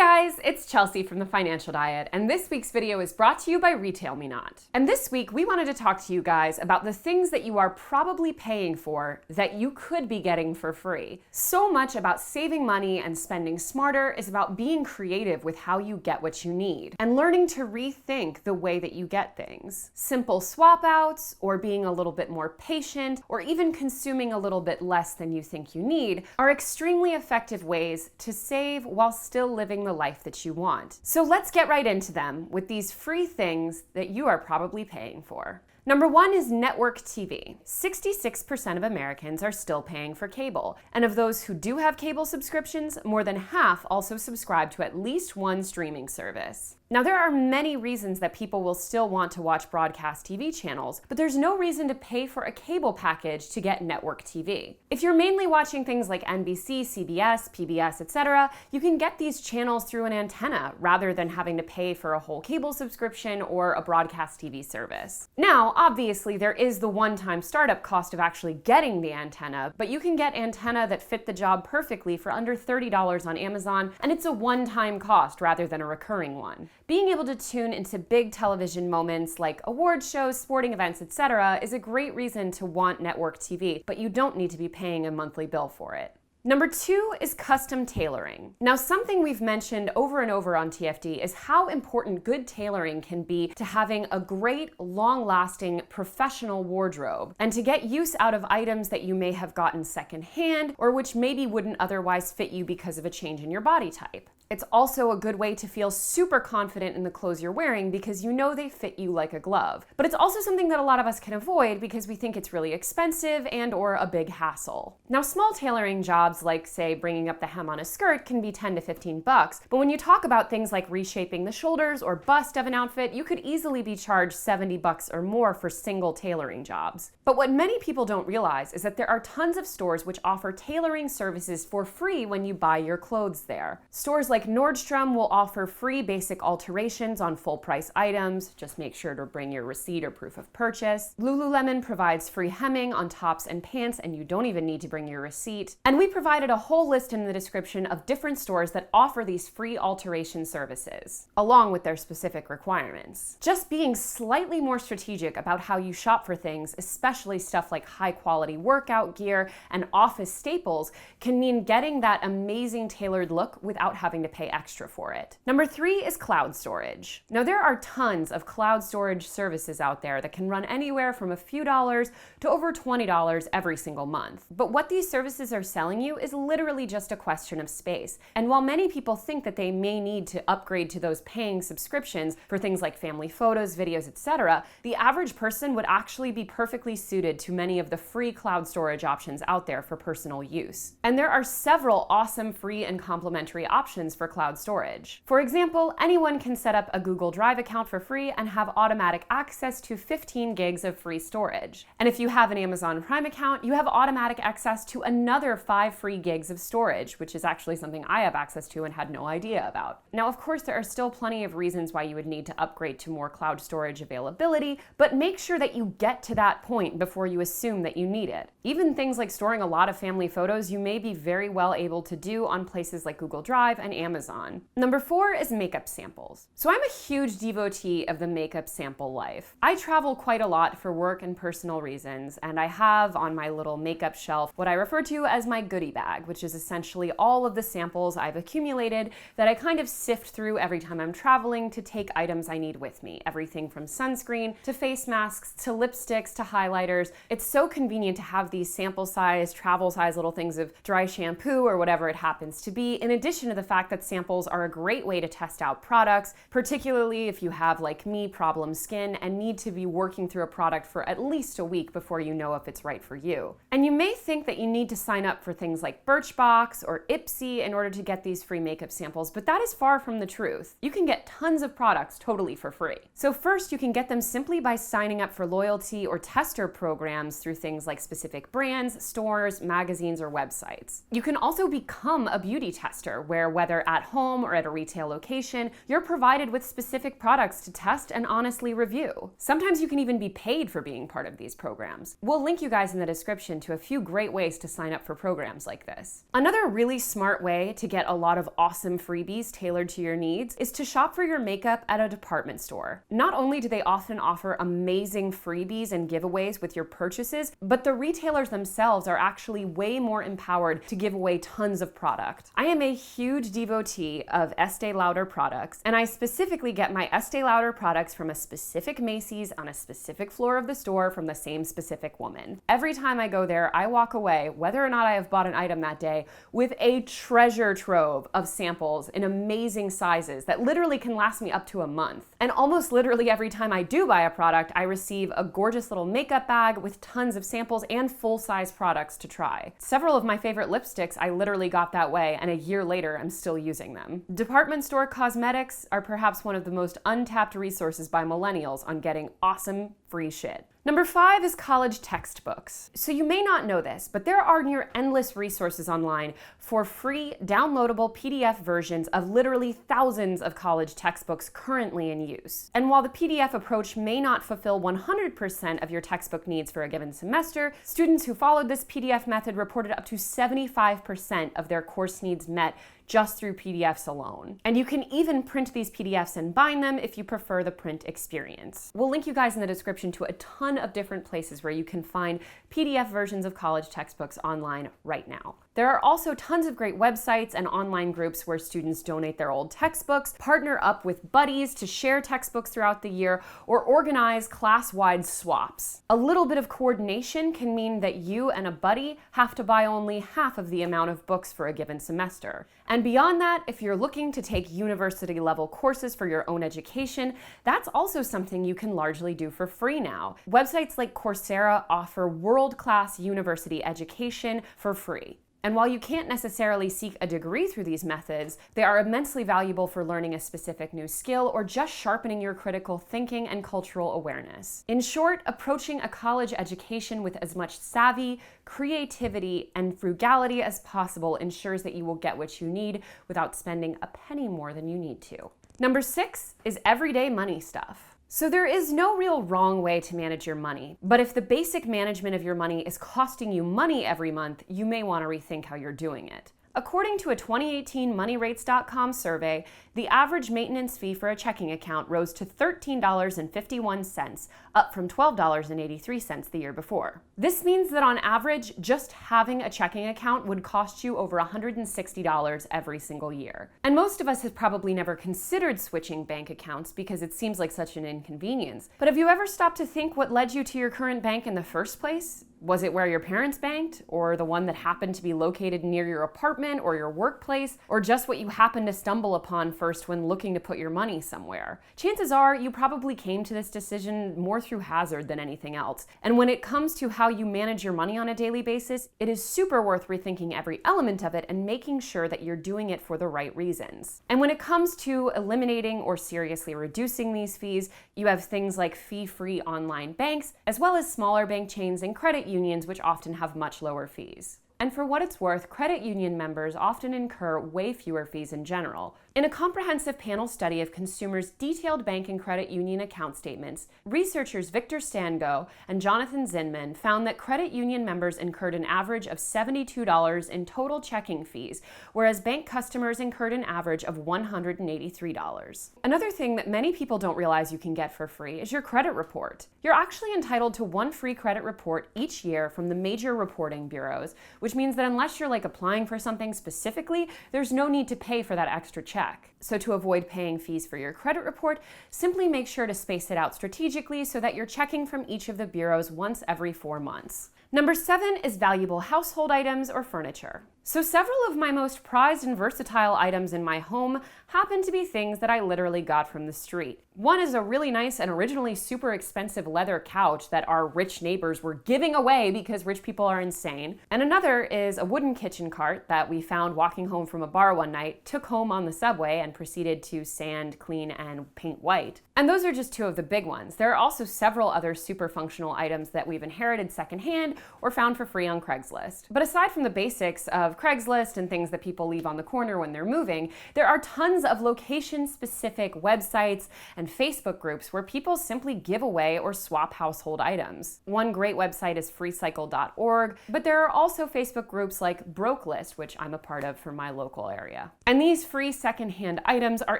guys, it's Chelsea from The Financial Diet, and this week's video is brought to you by Retail Me Not. And this week, we wanted to talk to you guys about the things that you are probably paying for that you could be getting for free. So much about saving money and spending smarter is about being creative with how you get what you need, and learning to rethink the way that you get things. Simple swap outs, or being a little bit more patient, or even consuming a little bit less than you think you need, are extremely effective ways to save while still living the life that you want. So let's get right into them with these free things that you are probably paying for. Number one is network TV. 66% of Americans are still paying for cable, and of those who do have cable subscriptions, more than half also subscribe to at least one streaming service. Now, there are many reasons that people will still want to watch broadcast TV channels, but there's no reason to pay for a cable package to get network TV. If you're mainly watching things like NBC, CBS, PBS, etc., you can get these channels through an antenna rather than having to pay for a whole cable subscription or a broadcast TV service. Now, obviously, there is the one-time startup cost of actually getting the antenna, but you can get antenna that fit the job perfectly for under $30 on Amazon, and it's a one-time cost rather than a recurring one. Being able to tune into big television moments like award shows, sporting events, etc. is a great reason to want network TV, but you don't need to be paying a monthly bill for it. Number two is custom tailoring. Now, something we've mentioned over and over on TFD is how important good tailoring can be to having a great, long-lasting, professional wardrobe, and to get use out of items that you may have gotten secondhand or which maybe wouldn't otherwise fit you because of a change in your body type. It's also a good way to feel super confident in the clothes you're wearing because you know they fit you like a glove. But it's also something that a lot of us can avoid because we think it's really expensive and or a big hassle. Now, small tailoring jobs like, say, bringing up the hem on a skirt can be 10 to 15 bucks, but when you talk about things like reshaping the shoulders or bust of an outfit, you could easily be charged 70 bucks or more for single tailoring jobs. But what many people don't realize is that there are tons of stores which offer tailoring services for free when you buy your clothes there. Stores like Nordstrom will offer free basic alterations on full price items. Just make sure to bring your receipt or proof of purchase. Lululemon provides free hemming on tops and pants, and you don't even need to bring your receipt. And we provided a whole list in the description of different stores that offer these free alteration services, along with their specific requirements. Just being slightly more strategic about how you shop for things, especially stuff like high quality workout gear and office staples, can mean getting that amazing tailored look without having to pay extra for it. Number three is cloud storage. Now, there are tons of cloud storage services out there that can run anywhere from a few dollars to over $20 every single month. But what these services are selling you is literally just a question of space. And while many people think that they may need to upgrade to those paying subscriptions for things like family photos, videos, etc., the average person would actually be perfectly suited to many of the free cloud storage options out there for personal use. And there are several awesome free and complimentary options for cloud storage. For example, anyone can set up a Google Drive account for free and have automatic access to 15 gigs of free storage. And if you have an Amazon Prime account, you have automatic access to another 5 free gigs of storage, which is actually something I have access to and had no idea about. Now, of course, there are still plenty of reasons why you would need to upgrade to more cloud storage availability, but make sure that you get to that point before you assume that you need it. Even things like storing a lot of family photos, you may be very well able to do on places like Google Drive and Amazon. Number four is makeup samples. So I'm a huge devotee of the makeup sample life. I travel quite a lot for work and personal reasons, and I have on my little makeup shelf what I refer to as my goodie bag, which is essentially all of the samples I've accumulated that I kind of sift through every time I'm traveling to take items I need with me. Everything from sunscreen to face masks to lipsticks to highlighters. It's so convenient to have these sample size, travel size little things of dry shampoo or whatever it happens to be, in addition to the fact that samples are a great way to test out products, particularly if you have, like me, problem skin and need to be working through a product for at least a week before you know if it's right for you. And you may think that you need to sign up for things like Birchbox or Ipsy in order to get these free makeup samples, but that is far from the truth. You can get tons of products totally for free. So first, you can get them simply by signing up for loyalty or tester programs through things like specific brands, stores, magazines, or websites. You can also become a beauty tester, where whether whether at home or at a retail location, you're provided with specific products to test and honestly review. Sometimes you can even be paid for being part of these programs. We'll link you guys in the description to a few great ways to sign up for programs like this. Another really smart way to get a lot of awesome freebies tailored to your needs is to shop for your makeup at a department store. Not only do they often offer amazing freebies and giveaways with your purchases, but the retailers themselves are actually way more empowered to give away tons of product. I am a huge devotee of Estee Lauder products, and I specifically get my Estee Lauder products from a specific Macy's on a specific floor of the store from the same specific woman. Every time I go there, I walk away, whether or not I have bought an item that day, with a treasure trove of samples in amazing sizes that literally can last me up to a month. And almost literally every time I do buy a product, I receive a gorgeous little makeup bag with tons of samples and full-size products to try. Several of my favorite lipsticks I literally got that way, and a year later I'm still using them. Department store cosmetics are perhaps one of the most untapped resources by millennials on getting awesome free shit. Number 5 is college textbooks. So you may not know this, but there are near endless resources online for free downloadable PDF versions of literally thousands of college textbooks currently in use. And while the PDF approach may not fulfill 100% of your textbook needs for a given semester, students who followed this PDF method reported up to 75% of their course needs met just through PDFs alone. And you can even print these PDFs and bind them if you prefer the print experience. We'll link you guys in the description to a ton of different places where you can find PDF versions of college textbooks online right now. There are also tons of great websites and online groups where students donate their old textbooks, partner up with buddies to share textbooks throughout the year, or organize class-wide swaps. A little bit of coordination can mean that you and a buddy have to buy only half of the amount of books for a given semester. And beyond that, if you're looking to take university-level courses for your own education, that's also something you can largely do for free now. Websites like Coursera offer world-class university education for free. And while you can't necessarily seek a degree through these methods, they are immensely valuable for learning a specific new skill or just sharpening your critical thinking and cultural awareness. In short, approaching a college education with as much savvy, creativity, and frugality as possible ensures that you will get what you need without spending a penny more than you need to. Number 6 is everyday money stuff. So there is no real wrong way to manage your money, but if the basic management of your money is costing you money every month, you may want to rethink how you're doing it. According to a 2018 MoneyRates.com survey, the average maintenance fee for a checking account rose to $13.51, up from $12.83 the year before. This means that on average, just having a checking account would cost you over $160 every single year. And most of us have probably never considered switching bank accounts because it seems like such an inconvenience. But have you ever stopped to think what led you to your current bank in the first place? Was it where your parents banked, or the one that happened to be located near your apartment or your workplace, or just what you happened to stumble upon first when looking to put your money somewhere? Chances are you probably came to this decision more through hazard than anything else. And when it comes to how you manage your money on a daily basis, it is super worth rethinking every element of it and making sure that you're doing it for the right reasons. And when it comes to eliminating or seriously reducing these fees, you have things like fee-free online banks, as well as smaller bank chains and credit unions, which often have much lower fees. And for what it's worth, credit union members often incur way fewer fees in general. In a comprehensive panel study of consumers' detailed bank and credit union account statements, researchers Victor Stango and Jonathan Zinman found that credit union members incurred an average of $72 in total checking fees, whereas bank customers incurred an average of $183. Another thing that many people don't realize you can get for free is your credit report. You're actually entitled to one free credit report each year from the major reporting bureaus, which means that unless you're applying for something specifically, there's no need to pay for that extra check. So to avoid paying fees for your credit report, simply make sure to space it out strategically so that you're checking from each of the bureaus once every 4 months. Number 7 is valuable household items or furniture. So several of my most prized and versatile items in my home happen to be things that I literally got from the street. One is a really nice and originally super expensive leather couch that our rich neighbors were giving away because rich people are insane. And another is a wooden kitchen cart that we found walking home from a bar one night, took home on the subway, and proceeded to sand, clean, and paint white. And those are just two of the big ones. There are also several other super functional items that we've inherited secondhand or found for free on Craigslist. But aside from the basics of Craigslist and things that people leave on the corner when they're moving, there are tons of location-specific websites and Facebook groups where people simply give away or swap household items. One great website is freecycle.org, but there are also Facebook groups like Brokelist, which I'm a part of for my local area. And these free secondhand items are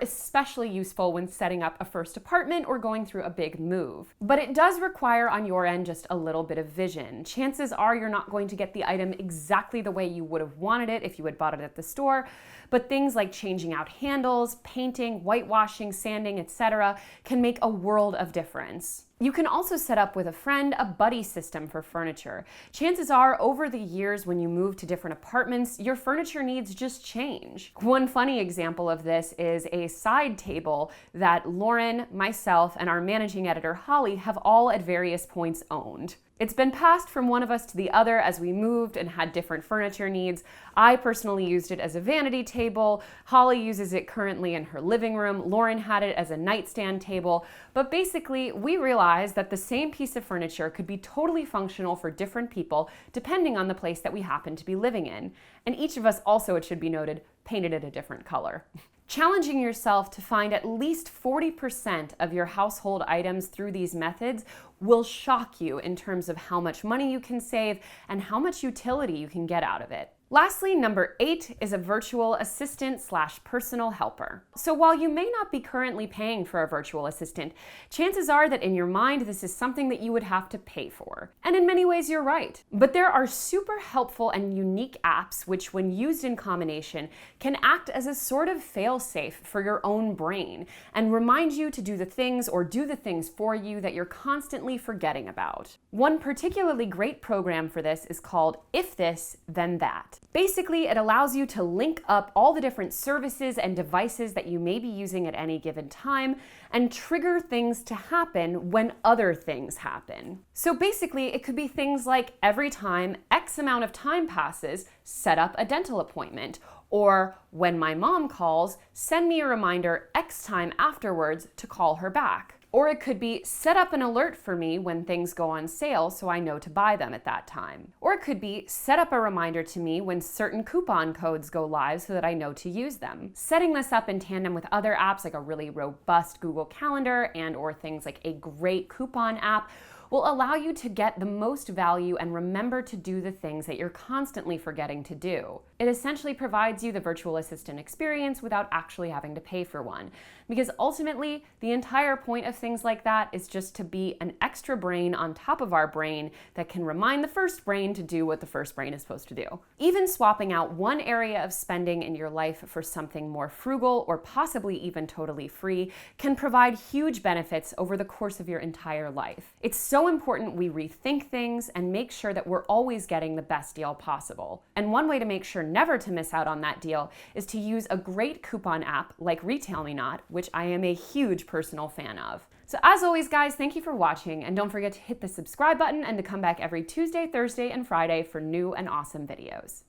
especially useful when setting up a first apartment or going through a big move. But it does require on your end just a little bit of vision. Chances are you're not going to get the item exactly the way you would have wanted it if you had bought it at the store, but things like changing out handles, painting, whitewashing, sanding, etc. can make a world of difference. You can also set up with a friend a buddy system for furniture. Chances are, over the years when you move to different apartments, your furniture needs just change. One funny example of this is a side table that Lauren, myself, and our managing editor Holly have all at various points owned. It's been passed from one of us to the other as we moved and had different furniture needs. I personally used it as a vanity table. Holly uses it currently in her living room. Lauren had it as a nightstand table. But basically, we realized that the same piece of furniture could be totally functional for different people depending on the place that we happen to be living in. And each of us also, it should be noted, painted it a different color. Challenging yourself to find at least 40% of your household items through these methods will shock you in terms of how much money you can save and how much utility you can get out of it. Lastly, number 8 is a virtual assistant / personal helper. So while you may not be currently paying for a virtual assistant, chances are that in your mind this is something that you would have to pay for. And in many ways you're right. But there are super helpful and unique apps which, when used in combination, can act as a sort of fail-safe for your own brain and remind you to do the things or do the things for you that you're constantly forgetting about. One particularly great program for this is called If This, Then That. Basically, it allows you to link up all the different services and devices that you may be using at any given time and trigger things to happen when other things happen. So basically, it could be things like every time X amount of time passes, set up a dental appointment, or when my mom calls, send me a reminder X time afterwards to call her back. Or it could be set up an alert for me when things go on sale so I know to buy them at that time. Or it could be set up a reminder to me when certain coupon codes go live so that I know to use them. Setting this up in tandem with other apps like a really robust Google Calendar and/or things like a great coupon app will allow you to get the most value and remember to do the things that you're constantly forgetting to do. It essentially provides you the virtual assistant experience without actually having to pay for one. Because ultimately, the entire point of things like that is just to be an extra brain on top of our brain that can remind the first brain to do what the first brain is supposed to do. Even swapping out one area of spending in your life for something more frugal or possibly even totally free can provide huge benefits over the course of your entire life. It's so important we rethink things and make sure that we're always getting the best deal possible. And one way to make sure never to miss out on that deal is to use a great coupon app like Retail Me Not, which I am a huge personal fan of. So as always, guys, thank you for watching, and don't forget to hit the subscribe button and to come back every Tuesday, Thursday, and Friday for new and awesome videos.